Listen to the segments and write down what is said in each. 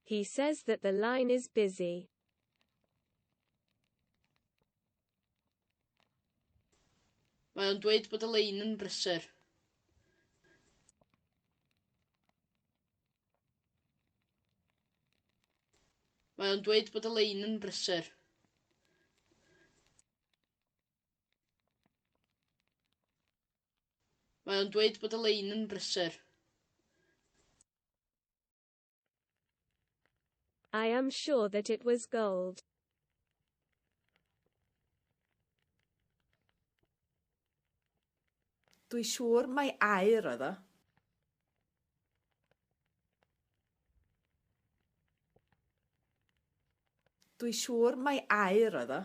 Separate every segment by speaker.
Speaker 1: He says that the line is busy.
Speaker 2: Mae o'n dweud bod y lein yn brysur. Mae o'n dweud bod y lein yn brysur. Mae o'n dweud bod y lein yn brysur.
Speaker 1: I am sure that it was gold.
Speaker 3: Dwi siŵr mai aur oedd o. Dwi siŵr mai aur oedd o.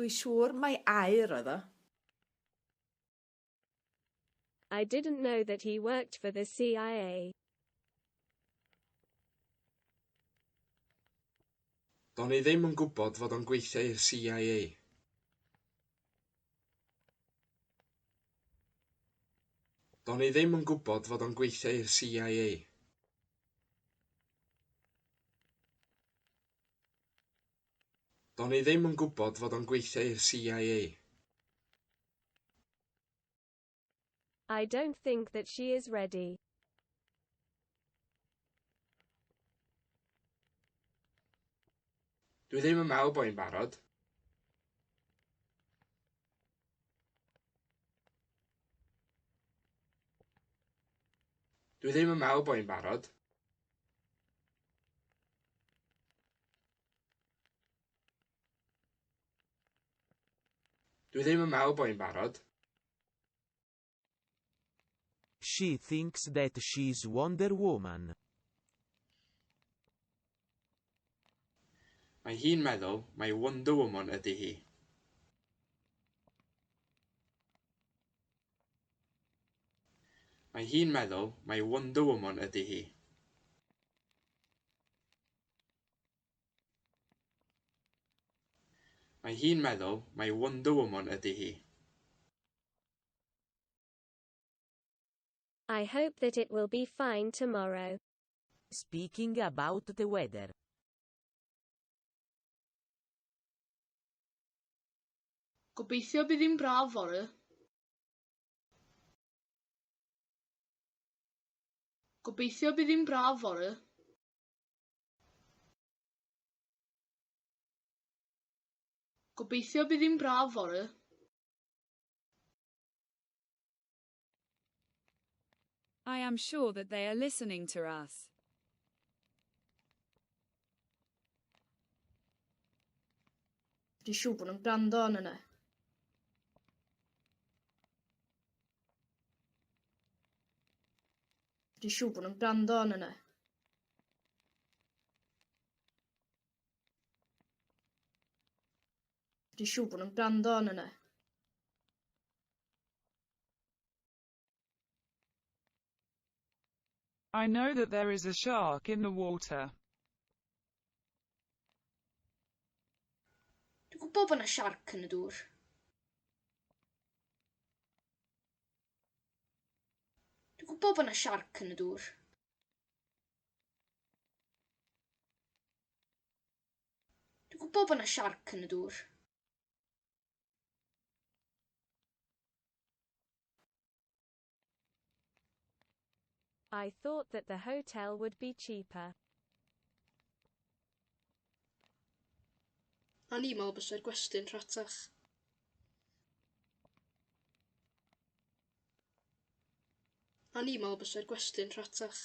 Speaker 3: Dwi siŵr mai aur oedd o.
Speaker 1: I didn't know that he worked for the CIA.
Speaker 4: Do'n i ddim yn gwybod fod o'n gweithio i'r CIA. Do'n i ddim yn gwybod fod o'n gweithio i'r CIA. Do'n i ddim yn gwybod fod o'n gweithio i'r CIA.
Speaker 1: I don't think that she is ready.
Speaker 4: Dwi ddim yn meddwl bod hi'n barod. Dwi ddim yn meddwl bod hi'n barod. Dwi ddim yn meddwl bod hi'n barod.
Speaker 5: She thinks that she's Wonder Woman.
Speaker 4: Mae hi'n meddwl mai Wonder Woman ydy hi. Mae hi'n meddwl mai Wonder Woman ydy hi. Mae hi'n meddwl mai Wonder Woman ydy hi.
Speaker 1: I hope that it will be fine tomorrow.
Speaker 5: Speaking about the weather.
Speaker 2: Gobeithio bydd hi'n braf fory. Gobeithio bydd hi'n braf fory. Gobeithio bydd hi'n braf fory.
Speaker 6: I am sure that they are listening to us.
Speaker 2: Dwi'n siŵr bod nhw'n gwrando arno ni. Dwi'n siŵr bod nhw'n gwrando arno ni. Dwi'n siŵr bod nhw'n gwrando arno ni.
Speaker 7: I know that there is a shark in the water.
Speaker 2: Dwi'n gwybod bod yna siarc yn y dŵr. Dwi'n gwybod bod yna siarc yn y dŵr. Dwi'n gwybod bod yna siarc yn y dŵr.
Speaker 1: I thought that the hotel would be cheaper.
Speaker 2: A ni meddwl bysai'r gwesty'n rhatach. A ni meddwl bysai'r gwesty'n rhatach.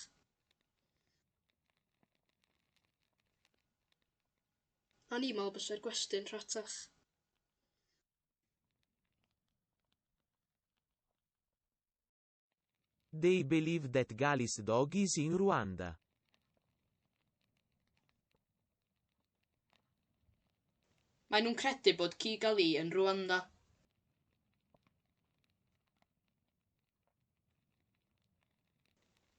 Speaker 2: A ni meddwl bysai'r gwesty'n rhatach.
Speaker 5: They believe that Gali's dog is in Rwanda.
Speaker 2: Mae nhw'n credu bod Kigali yn Rwanda.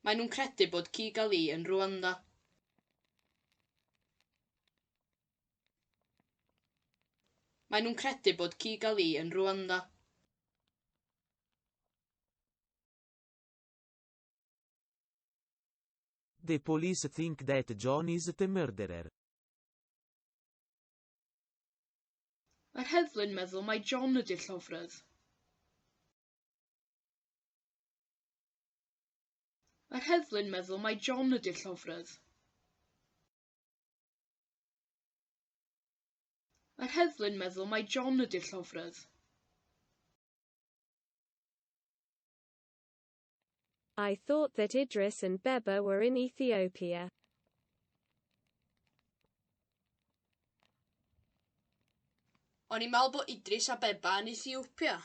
Speaker 2: Mae nhw'n credu bod Kigali yn Rwanda. Mae nhw'n credu bod Kigali yn Rwanda.
Speaker 5: The police think that John is the murderer.
Speaker 2: Mae'r heddlu'n meddwl mai John ydy'r llofrydd. Mae'r heddlu'n meddwl mai John ydy'r llofrydd. Mae'r heddlu'n meddwl mai John ydy'r llofrydd.
Speaker 1: I thought that Idris and Beba were in Ethiopia.
Speaker 2: O'n i'n meddwl bod Idris a Beba yn Ethiopia.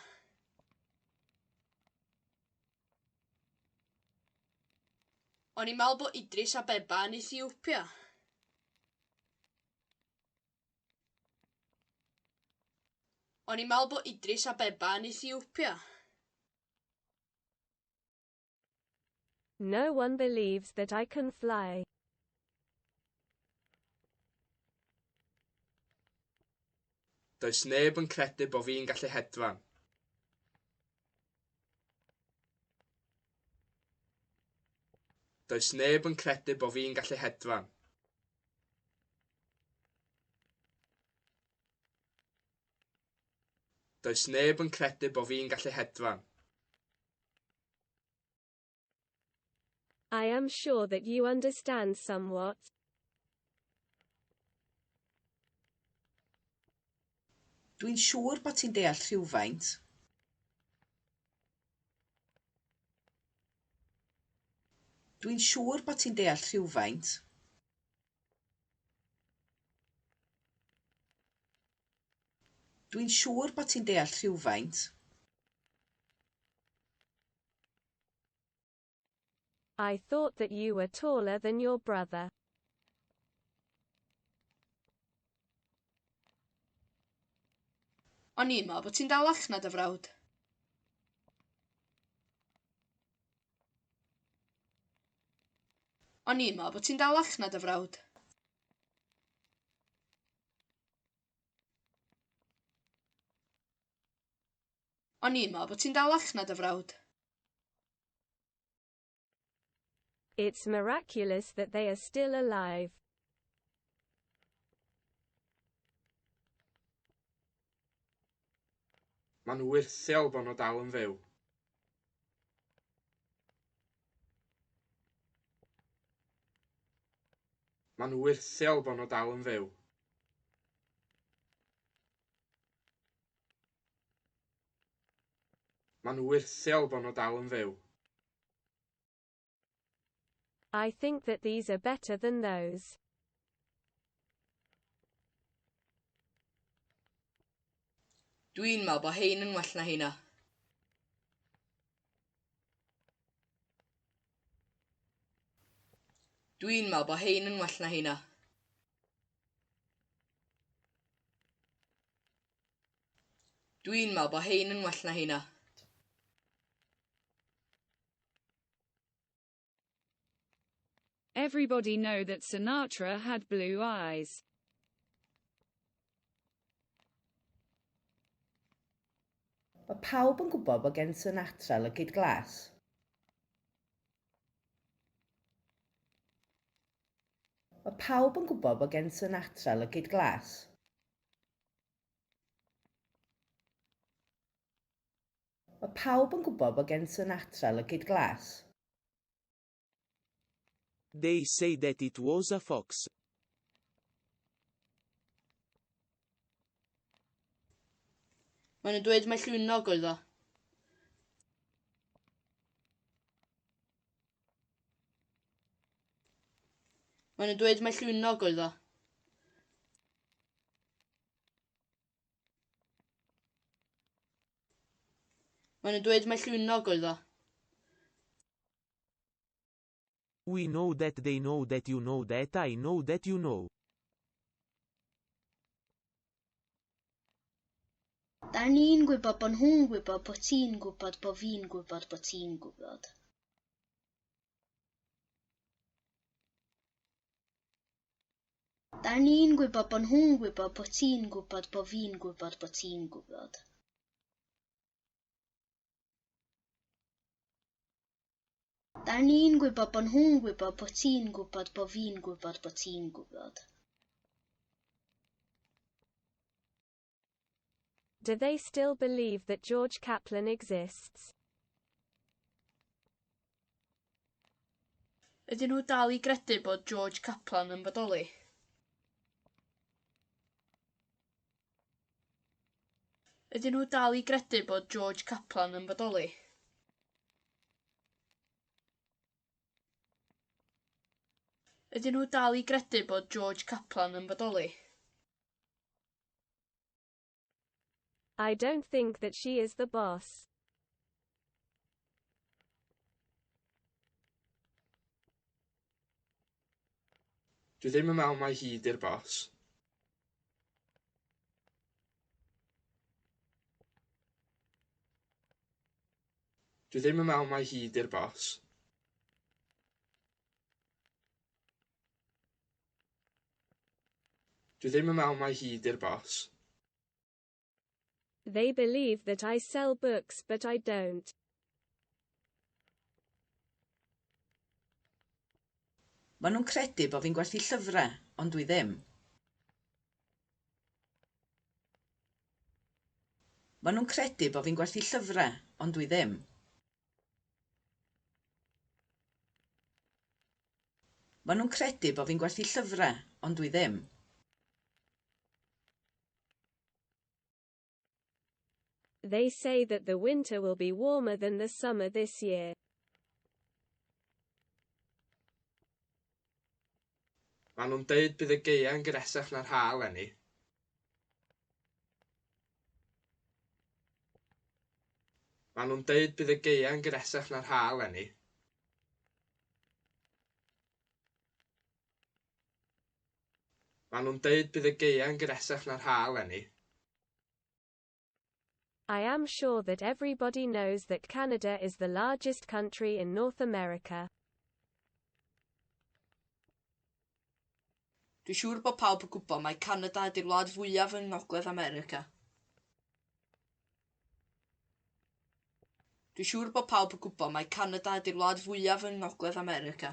Speaker 2: O'n i'n meddwl bod Idris a Beba yn Ethiopia. O'n i'n meddwl bod Idris a Beba yn Ethiopia.
Speaker 1: No one believes that I can fly.
Speaker 4: Does neb yn credu bod fi'n gallu hedfan. Does neb yn credu bod fi'n gallu hedfan. Does neb yn credu bod fi'n gallu hedfan.
Speaker 1: I am sure that you understand somewhat.
Speaker 3: Dwi'n siŵr bod ti'n deall rhywfaint. Dwi'n siŵr bod ti'n deall rhywfaint. Dwi'n siŵr bod ti'n deall rhywfaint.
Speaker 1: I thought that you were taller than your brother.
Speaker 2: O'n i'n meddwl bod ti'n dal allan dy frawd. O'n i'n meddwl bod ti'n dal allan dy frawd. O'n i'n meddwl bod ti'n dal allan dy frawd.
Speaker 1: It's miraculous that they are still alive.
Speaker 4: Ma'n wyrthiol bod nhw dal yn fyw. Ma'n wyrthiol bod nhw dal yn fyw. Ma'n wyrthiol bod nhw dal yn fyw.
Speaker 1: I think that these are better than those.
Speaker 2: Dwi'n meddwl bod hein yn well na heina. Dwi'n meddwl bod hein yn well na heina. Dwi'n meddwl bod hein yn well na heina.
Speaker 6: Everybody know that Sinatra had blue eyes.
Speaker 3: Mae pawb yn gwybod bod gen Sinatra lygyd glas. Mae pawb yn gwybod bod gen Sinatra lygyd glas. Mae pawb yn gwybod bod gen Sinatra lygyd glas.
Speaker 5: They say that it was a fox.
Speaker 2: Maen nhw'n dweud mai llwynog oedd o. Maen nhw'n dweud mai llwynog oedd o. Maen nhw'n dweud mai llwynog oedd o.
Speaker 5: We know that they know that you know that I know that you know.
Speaker 8: Da ni'n gwybod bod nhw'n gwybod bod ti'n gwybod bod fi'n gwybod bod ti'n gwybod. Da ni'n gwybod bod nhw'n gwybod bod ti'n gwybod bod fi'n gwybod bod ti'n gwybod. Da ni'n gwybod bod nhw'n gwybod bod ti'n gwybod bod fi'n gwybod bod ti'n gwybod.
Speaker 1: Do they still believe that George Kaplan exists?
Speaker 2: Ydyn nhw dal i gredu bod George Kaplan yn bodoli? Ydyn nhw dal i gredu bod George Kaplan yn bodoli? Ydyn nhw dal i gredu bod George Kaplan yn bodoli?
Speaker 1: I don't think that she is the boss.
Speaker 4: Dwi ddim yn meddwl mai hi 'di'r boss. Dwi ddim yn meddwl mai hi 'di'r boss. Dwi ddim yn meddwl mai hi 'di'r boss.
Speaker 1: They believe that I sell books but I don't.
Speaker 3: Maen nhw'n credu bod fi'n gwerthu llyfrau, ond dwi ddim. Maen nhw'n credu bod fi'n gwerthu llyfrau, ond dwi ddim. Maen nhw'n credu bod fi'n gwerthu llyfrau, ond dwi ddim.
Speaker 1: They say that the winter will be warmer than the summer this year.
Speaker 4: Maen nhw'n deud bydd y gaeaf yn gyresach na'r ha eleni. Maen nhw'n deud bydd y gaeaf yn gyresach na'r ha eleni. Maen nhw'n deud bydd y gaeaf yn gyresach na'r ha eleni.
Speaker 1: I am sure that everybody knows that Canada is the largest country in North America.
Speaker 2: Dwi'n siŵr bod pawb yn gwybod mai Canada ydy'r wlad fwyaf yng Ngogledd America. Dwi'n siŵr bod pawb yn gwybod mai Canada ydy'r wlad fwyaf yng Ngogledd America.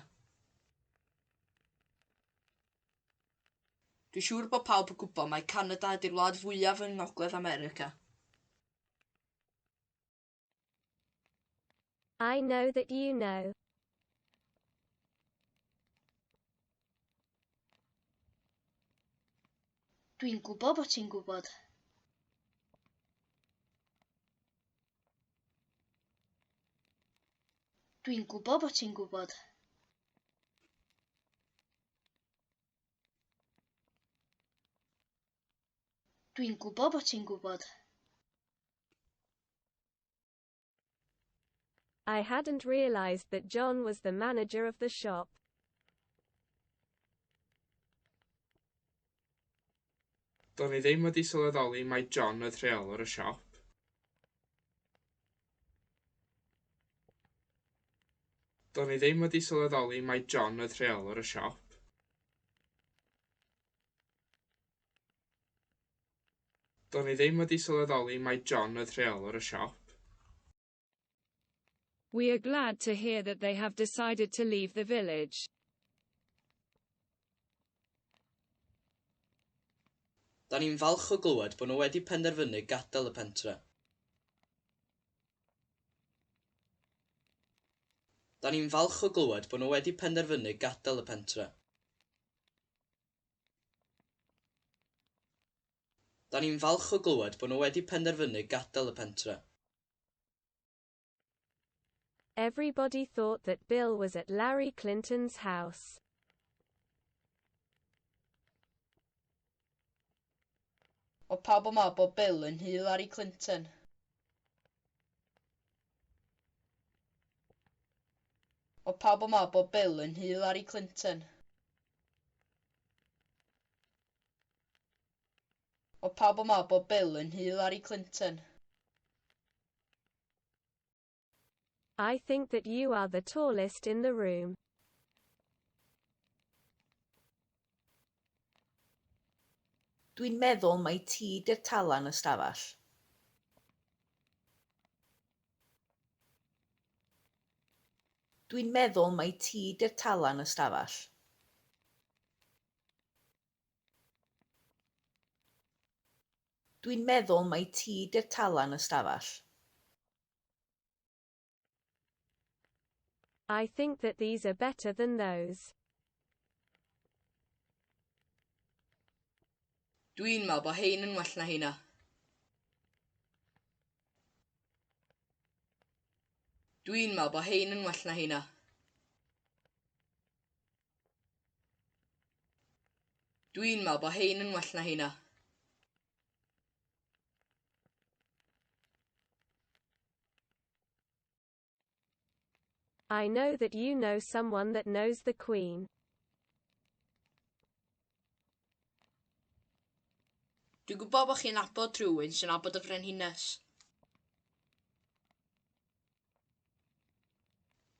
Speaker 2: Dwi'n siŵr bod pawb yn gwybod mai Canada ydy'r wlad fwyaf yng Ngogledd America.
Speaker 1: I know that you know.
Speaker 8: Dwi'n gwybod bod ti'n gwybod. Dwi'n gwybod bod ti'n gwybod. Dwi'n gwybod bod ti'n gwybod.
Speaker 1: I hadn't realized that John was the manager of the shop.
Speaker 4: Do'n i ddim wedi sylweddoli mai John oedd rheolwr y siop. Do'n i ddim wedi sylweddoli mai John oedd rheolwr y siop. Do'n i ddim wedi sylweddoli mai John oedd rheolwr y siop.
Speaker 6: We are glad to hear that they have decided to leave the village.
Speaker 2: Da ni'n falch o glywed bod nhw wedi penderfynu gadael y pentre. Da ni'n falch o glywed bod nhw wedi penderfynu gadael y pentre. Da ni'n falch o glywed bod nhw wedi penderfynu gadael y pentre.
Speaker 1: Everybody thought that Bill was at Larry Clinton's house.
Speaker 2: O pawb yn meddwl bod Bill yn Hillary Clinton. O pawb yn meddwl bod Bill yn Hillary Clinton. O pawb yn meddwl bod Bill yn Hillary Clinton.
Speaker 1: I think that you are the tallest in the room.
Speaker 3: Dwi'n meddwl mai ti 'di'r talan y stafell. Dwi'n meddwl mai ti 'di'r talan y stafell. Dwi'n meddwl mai ti 'di'r talan y stafell.
Speaker 1: I think that these are better than those.
Speaker 2: Dwi'n meddwl bod hein yn well na hynna. Dwi'n meddwl bod hein yn well na hynna. Dwi'n meddwl bod hein yn well na hynna.
Speaker 1: I know that you know someone that knows the Queen.
Speaker 2: Dwi'n gwybod bod chi'n nabod rhywun sy'n nabod y frenhines.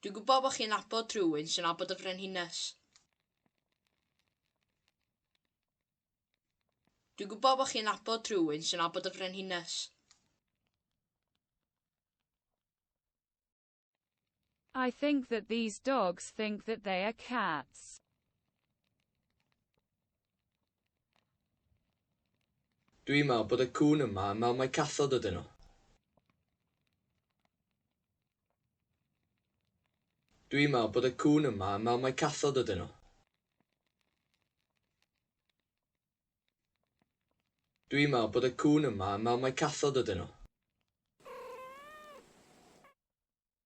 Speaker 2: Dwi'n gwybod bod chi'n nabod rhywun sy'n nabod y frenhines. Dwi'n gwybod bod chi'n nabod rhywun sy'n nabod y frenhines.
Speaker 6: I think that these dogs think that they are cats.
Speaker 4: Dwi'n meddwl bod y cŵn yma yn meddwl mai cathod ydyn nhw. Dwi'n meddwl bod y cŵn yma yn meddwl mai cathod ydyn nhw. Dwi'n meddwl bod y cŵn yma yn meddwl mai cathod ydyn nhw.